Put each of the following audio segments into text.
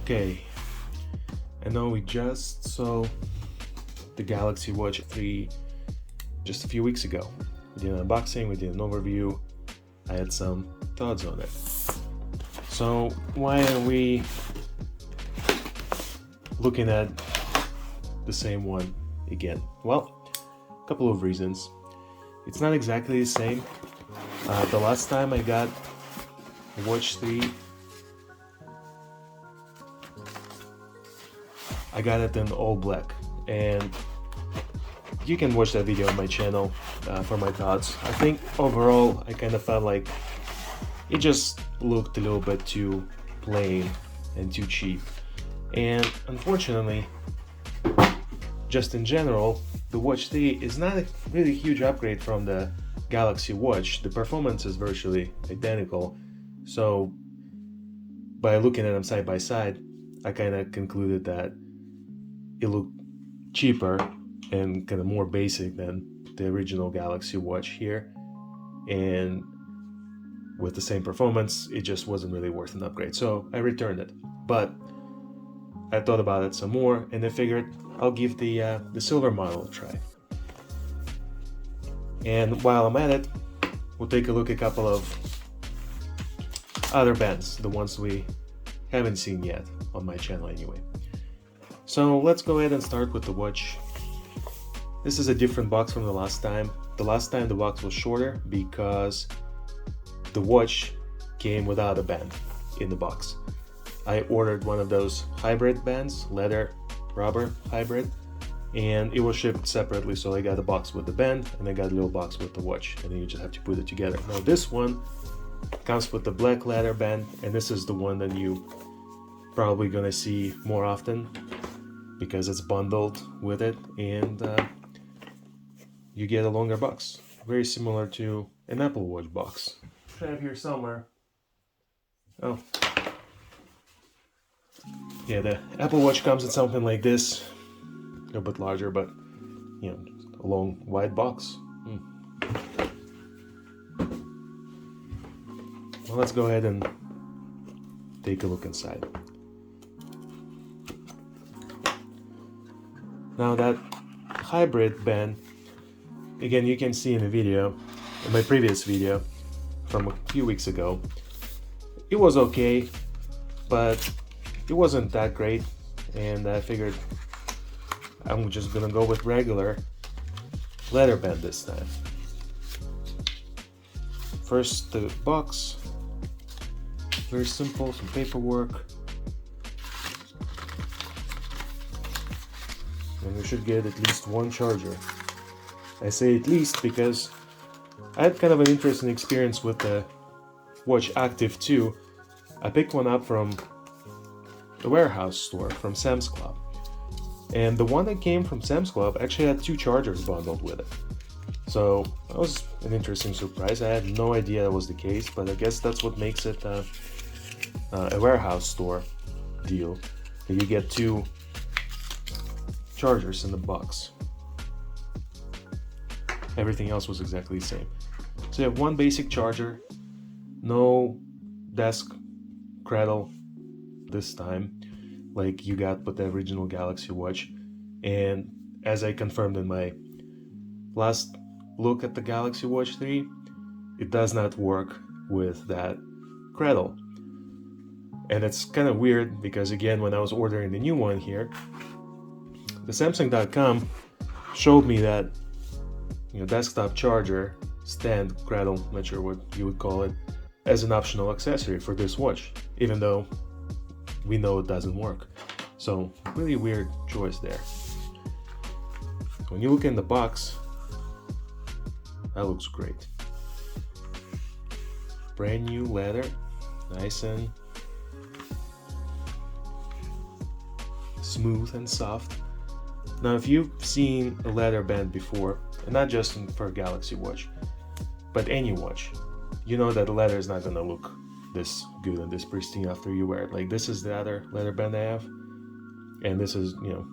Okay, I know we just saw the Galaxy Watch 3 just a few weeks ago. We did an unboxing, we did an overview, I had some thoughts on it. So why are we looking at the same one again? Well, a couple of reasons. It's not exactly the same. The last time I got Watch 3, I got it in all black, and you can watch that video on my channel for my thoughts. I think overall I kind of felt like it just looked a little bit too plain and too cheap, and unfortunately, just in general, the Watch 3 is not a really huge upgrade from the Galaxy Watch. The performance is virtually identical, so by looking at them side by side, I kind of concluded that it looked cheaper and kind of more basic than the original Galaxy Watch here, and with the same performance, it just wasn't really worth an upgrade, so I returned it. But I thought about it some more, and I figured I'll give the silver model a try. And while I'm at it, we'll take a look at a couple of other bands, the ones we haven't seen yet on my channel anyway. So let's go ahead and start with the watch. This is a different box from the last time. The last time the box was shorter because the watch came without a band in the box. I ordered one of those hybrid bands, leather rubber hybrid, and it was shipped separately, so I got a box with the band and I got a little box with the watch, and then you just have to put it together. Now this one comes with the black leather band, and this is the one that you probably gonna see more often because it's bundled with it, and you get a longer box, very similar to an Apple Watch box. I have here somewhere. Oh, yeah, the Apple Watch comes in something like this, a little bit larger, but you know, a long, wide box. Well, let's go ahead and take a look inside. Now that hybrid band, again, you can see in the video, in my previous video from a few weeks ago, it was okay, but it wasn't that great, and I figured I'm just gonna go with regular leather band this time. First, the box, very simple, some paperwork, and we should get at least one charger. I say at least because I had kind of an interesting experience with the Watch Active 2. I picked one up from the warehouse store, from Sam's Club, and the one that came from Sam's Club actually had two chargers bundled with it. So that was an interesting surprise. I had no idea that was the case, but I guess that's what makes it a warehouse store deal, that you get two chargers in the box. Everything else was exactly the same. So you have one basic charger, no desk cradle this time, like you got with the original Galaxy Watch. And as I confirmed in my last look at the Galaxy Watch 3, it does not work with that cradle. And it's kind of weird because, again, when I was ordering the new one here, the Samsung.com showed me that, you know, desktop charger, stand, cradle, not sure what you would call it, as an optional accessory for this watch, even though we know it doesn't work. So really weird choice there. When you look in the box, that looks great. Brand new leather, nice and smooth and soft. Now, if you've seen a leather band before, and not just for a Galaxy Watch, but any watch, you know that the leather is not gonna look this good and this pristine after you wear it. Like, this is the other leather band I have, and this is, you know,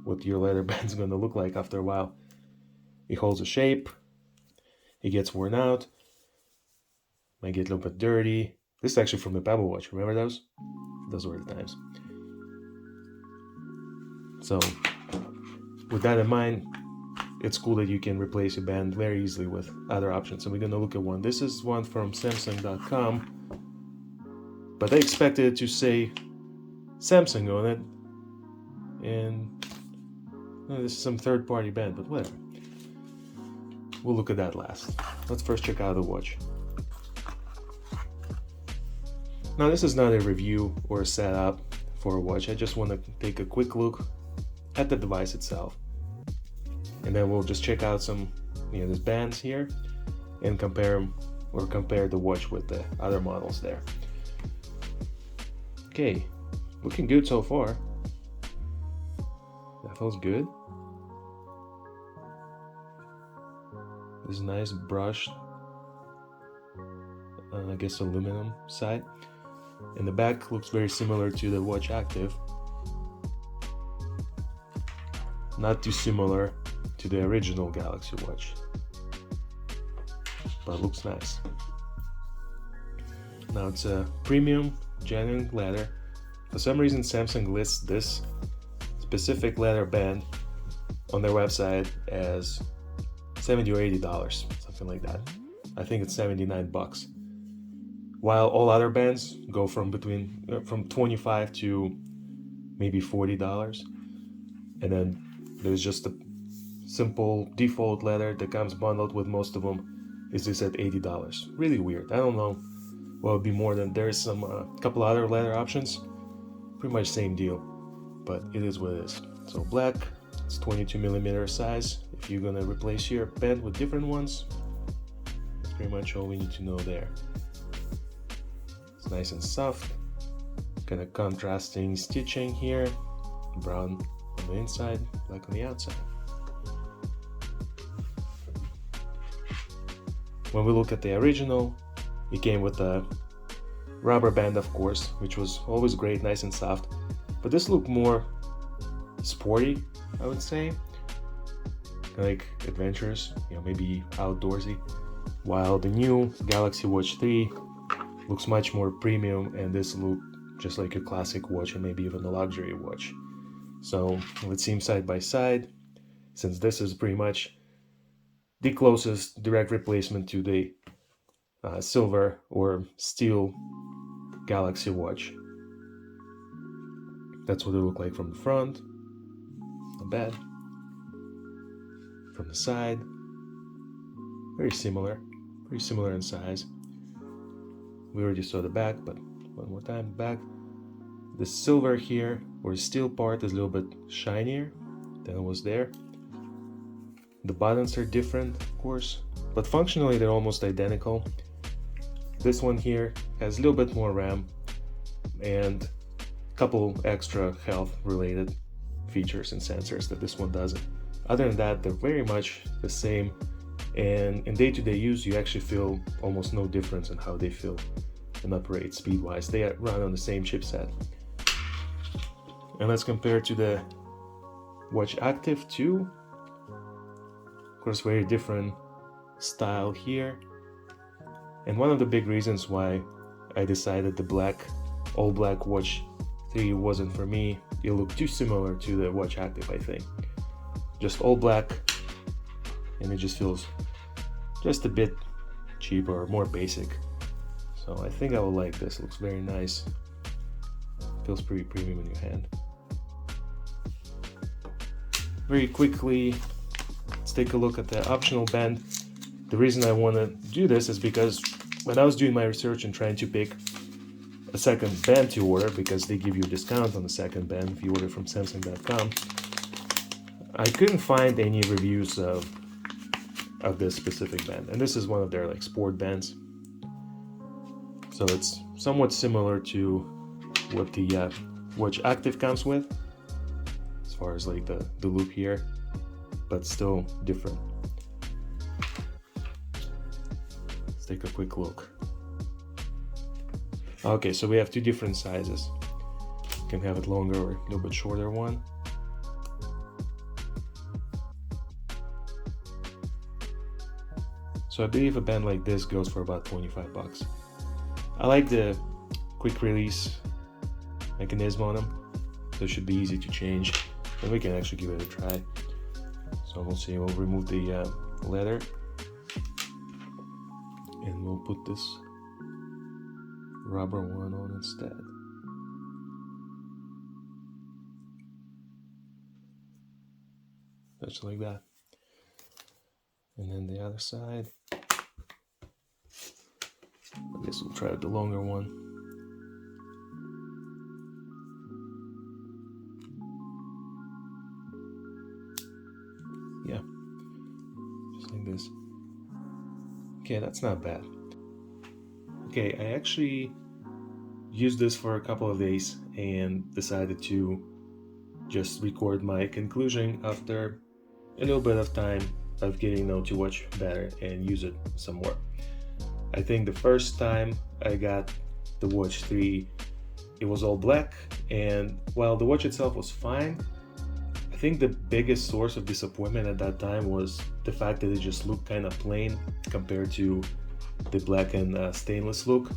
what your leather band's gonna look like after a while. It holds a shape, it gets worn out, might get a little bit dirty, This is actually from the Pebble Watch. Remember those? Those were the times. So with that in mind, it's cool that you can replace your band very easily with other options. And we're gonna look at one. This is one from Samsung.com, but they expected it to say Samsung on it, and this is some third-party band, but whatever. We'll look at that last. Let's first check out the watch. Now this is not a review or a setup for a watch. I just want to take a quick look at the device itself, and then we'll just check out some, these bands here, and compare the watch with the other models there. Okay, looking good so far. That feels good. This nice brushed, I guess aluminum side. And the back looks very similar to the Watch Active. Not too similar to the original Galaxy Watch, but looks nice. Now it's a premium genuine leather. For some reason Samsung lists this specific leather band on their website as $70 or $80, something like that. I think it's $79, while all other bands go from $25 to maybe $40. And then there's just a simple default leather that comes bundled with most of them is this at $80. Really weird. I don't know what would be more than there's some couple other leather options, pretty much same deal, but it is what it is. So black, it's 22mm size. If you're gonna replace your band with different ones, that's pretty much all we need to know there. It's nice and soft, kind of contrasting stitching here, brown on the inside, black on the outside. When we look at the original, it came with a rubber band, of course, which was always great, nice and soft, but this looked more sporty, I would say, like adventurous, maybe outdoorsy, while the new Galaxy Watch 3 looks much more premium, and this looked just like a classic watch and maybe even a luxury watch. So let's see them side by side, since this is pretty much the closest direct replacement to the silver or steel Galaxy Watch. That's what they look like from the front. Not bad. From the side, very similar in size. We already saw the back, but one more time, back. The silver here, or steel part, is a little bit shinier than it was there. The buttons are different, of course, but functionally they're almost identical. This one here has a little bit more RAM and a couple extra health related features and sensors that this one doesn't. Other than that, they're very much the same, and in day-to-day use you actually feel almost no difference in how they feel and operate speed-wise. They run on the same chipset. And let's compare to the Watch Active 2. Of course, very different style here. And one of the big reasons why I decided the all black Watch 3 wasn't for me, it looked too similar to the Watch Active, I think. Just all black, and it just feels just a bit cheaper or more basic. So I think I will like this. It looks very nice. Feels pretty premium in your hand. Very quickly, let's take a look at the optional band. The reason I want to do this is because when I was doing my research and trying to pick a second band to order, because they give you a discount on the second band if you order from Samsung.com, I couldn't find any reviews of this specific band, and this is one of their sport bands. So it's somewhat similar to what the Watch Active comes with, as far as the loop here, but still different. Let's take a quick look. Okay, so we have two different sizes. You can have it longer or a little bit shorter one. So I believe a band like this goes for about $25. I like the quick release mechanism on them, so it should be easy to change, and we can actually give it a try. So we'll see, we'll remove the leather, and we'll put this rubber one on instead. Just like that. And then the other side, I guess we'll try the longer one. Yeah, just like this. Okay, that's not bad. Okay, I actually used this for a couple of days and decided to just record my conclusion after a little bit of time of getting to know the watch better and use it some more. I think the first time I got the Watch 3, it was all black, and while the watch itself was fine, I think the biggest source of disappointment at that time was the fact that it just looked kind of plain compared to the black and stainless look.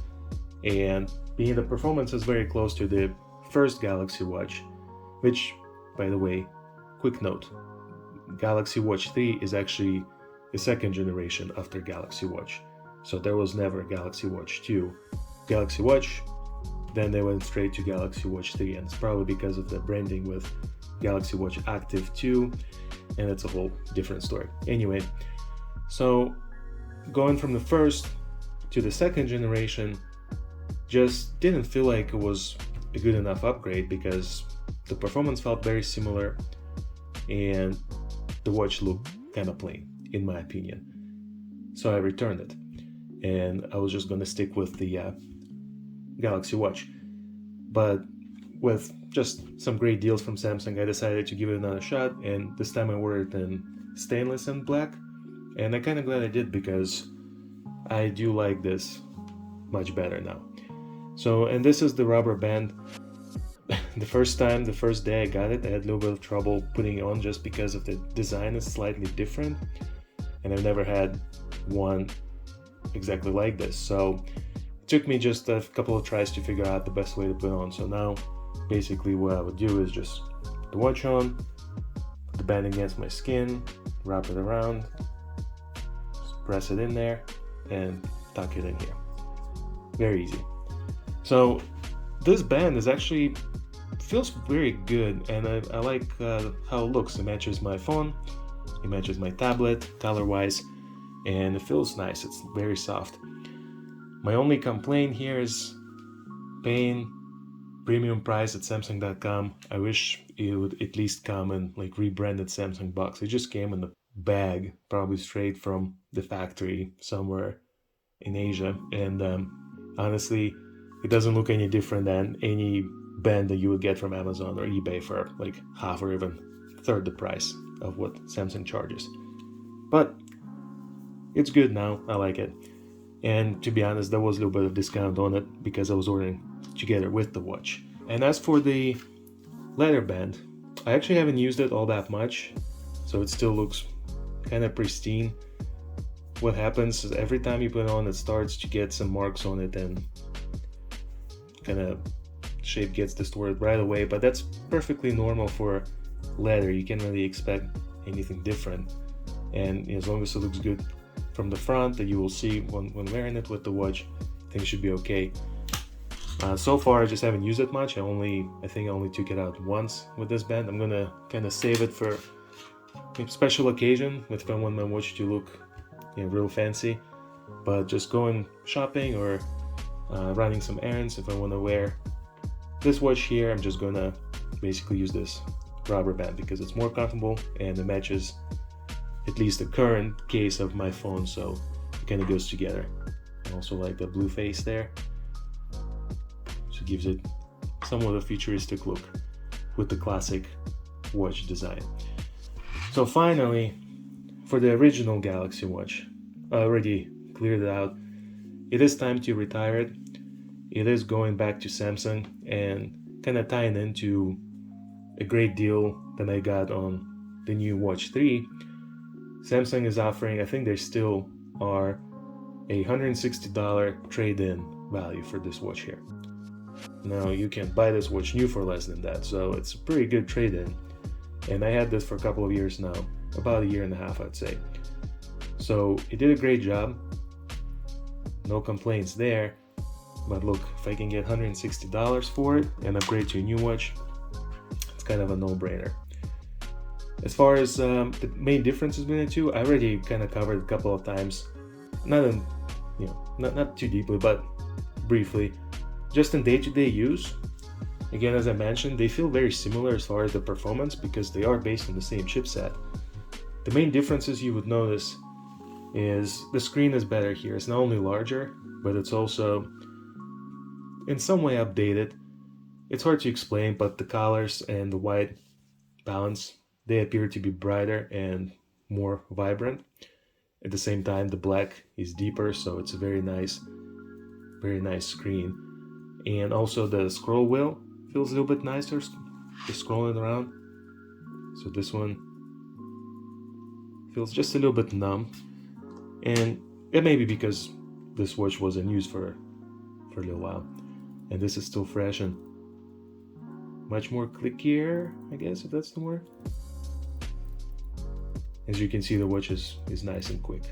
And being the performance is very close to the first Galaxy Watch, which, by the way, quick note, Galaxy Watch 3 is actually the second generation after Galaxy Watch. So there was never Galaxy Watch 2. Galaxy Watch, then they went straight to Galaxy Watch 3, and it's probably because of the branding with Galaxy Watch Active 2, and it's a whole different story. Anyway, so going from the first to the second generation just didn't feel like it was a good enough upgrade, because the performance felt very similar and the watch looked kind of plain, in my opinion. So I returned it, and I was just gonna stick with the Galaxy Watch. But with just some great deals from Samsung, I decided to give it another shot, and this time I ordered it in stainless and black, and I'm kind of glad I did, because I do like this much better now. So, and this is the rubber band. The first day I got it, I had a little bit of trouble putting it on just because of the design is slightly different, and I've never had one exactly like this. So it took me just a couple of tries to figure out the best way to put it on. So now basically what I would do is just put the watch on, put the band against my skin, wrap it around, press it in there, and tuck it in here. Very easy. So this band is actually feels very good, and I like how it looks. It matches my phone, it matches my tablet color-wise, and it feels nice. It's very soft. My only complaint here is paying premium price at Samsung.com. I wish it would at least come in like rebranded Samsung box. It just came in the bag, probably straight from the factory somewhere in Asia, and honestly, it doesn't look any different than any band that you would get from Amazon or eBay for like half or even third the price of what Samsung charges. But it's good now, I like it. And to be honest, there was a little bit of discount on it because I was ordering together with the watch. And as for the leather band, I actually haven't used it all that much, so it still looks kind of pristine. What happens is every time you put it on, it starts to get some marks on it, and kind of shape gets distorted right away, but that's perfectly normal for leather. You can't really expect anything different, and as long as it looks good from the front, that you will see when wearing it with the watch, things should be okay. So far I just haven't used it much. I think I only took it out once with this band. I'm gonna kind of save it for a special occasion if I want my watch to look real fancy, but just going shopping or running some errands, if I want to wear this watch here, I'm just gonna basically use this rubber band because it's more comfortable and it matches at least the current case of my phone, so it kind of goes together. I also like the blue face there, so it gives it somewhat a futuristic look with the classic watch design. So finally, for the original Galaxy Watch, I already cleared it out. It is time to retire it. It is going back to Samsung and kind of tying into a great deal that I got on the new Watch 3. Samsung is offering, I think they still are, a $160 trade-in value for this watch here. Now you can buy this watch new for less than that, so it's a pretty good trade-in. And I had this for a couple of years now, about a year and a half I'd say. So it did a great job, no complaints there. But look, if I can get $160 for it and upgrade to a new watch, it's kind of a no-brainer. As far as the main differences between the two, I already kind of covered a couple of times, not too deeply, but briefly. Just in day-to-day use, again, as I mentioned, they feel very similar as far as the performance because they are based on the same chipset. The main differences you would notice is the screen is better here. It's not only larger, but it's also in some way updated. It's hard to explain, but the colors and the white balance, they appear to be brighter and more vibrant. At the same time, the black is deeper, so it's a very nice screen. And also the scroll wheel feels a little bit nicer, just scrolling around. So this one feels just a little bit numb. And it may be because this watch wasn't used for a little while. And this is still fresh and much more clickier, I guess, if that's the word. As you can see, the watch is nice and quick.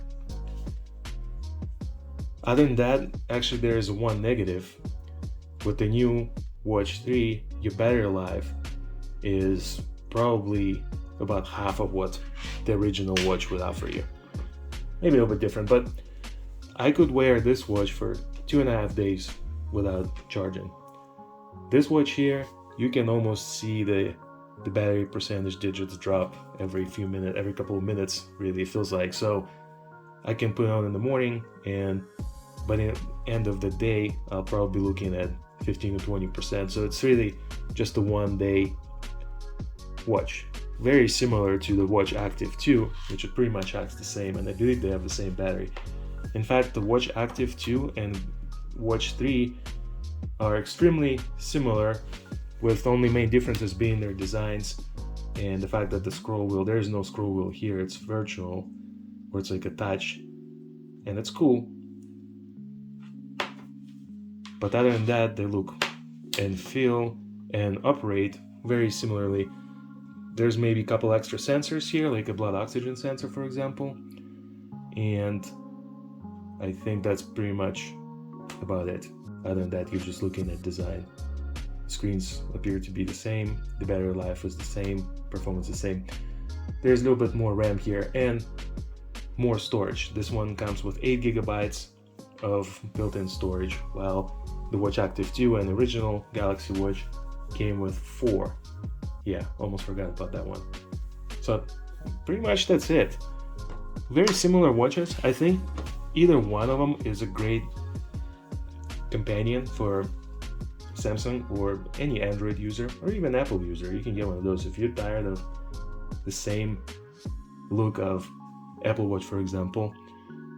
Other than that, actually there is one negative. With the new Watch 3, your battery life is probably about half of what the original watch would offer you. Maybe a little bit different, but I could wear this watch for 2.5 days without charging. This watch here, you can almost see the battery percentage digits drop every couple of minutes, really, it feels like. So I can put it on in the morning, and by the end of the day, I'll probably be looking at 15 to 20%. So it's really just a 1-day watch. Very similar to the Watch Active 2, which pretty much acts the same, and I believe they have the same battery. In fact, the Watch Active 2 and Watch 3 are extremely similar, with only main differences being their designs and the fact that the scroll wheel, there is no scroll wheel here, it's virtual, or it's like a touch, and it's cool. But other than that, they look and feel and operate very similarly. There's maybe a couple extra sensors here, like a blood oxygen sensor, for example. And I think that's pretty much about it. Other than that, you're just looking at design. Screens appear to be the same, the battery life is the same, performance the same. There's a little bit more RAM here and more storage. This one comes with 8 GB of built-in storage, while the Watch Active 2 and the original Galaxy Watch came with 4. Yeah, almost forgot about that one. So pretty much that's it. Very similar watches. I think either one of them is a great companion for Samsung or any Android user or even Apple user. You can get one of those if you're tired of the same look of Apple Watch, for example.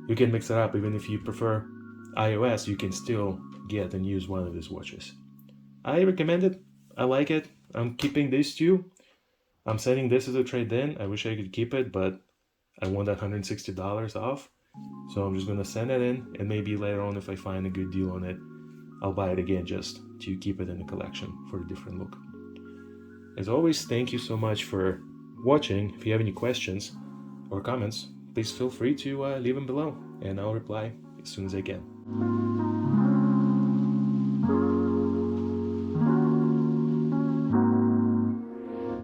You can mix it up. Even if you prefer iOS, you can still get and use one of these watches. I recommend it. I like it. I'm keeping these two. I'm sending this as a trade-in. I wish I could keep it, but I want that $160 off. So I'm just gonna send it in, and maybe later on, if I find a good deal on it, I'll buy it again just to keep it in the collection for a different look. As always, thank you so much for watching. If you have any questions or comments, please feel free to leave them below, and I'll reply as soon as I can.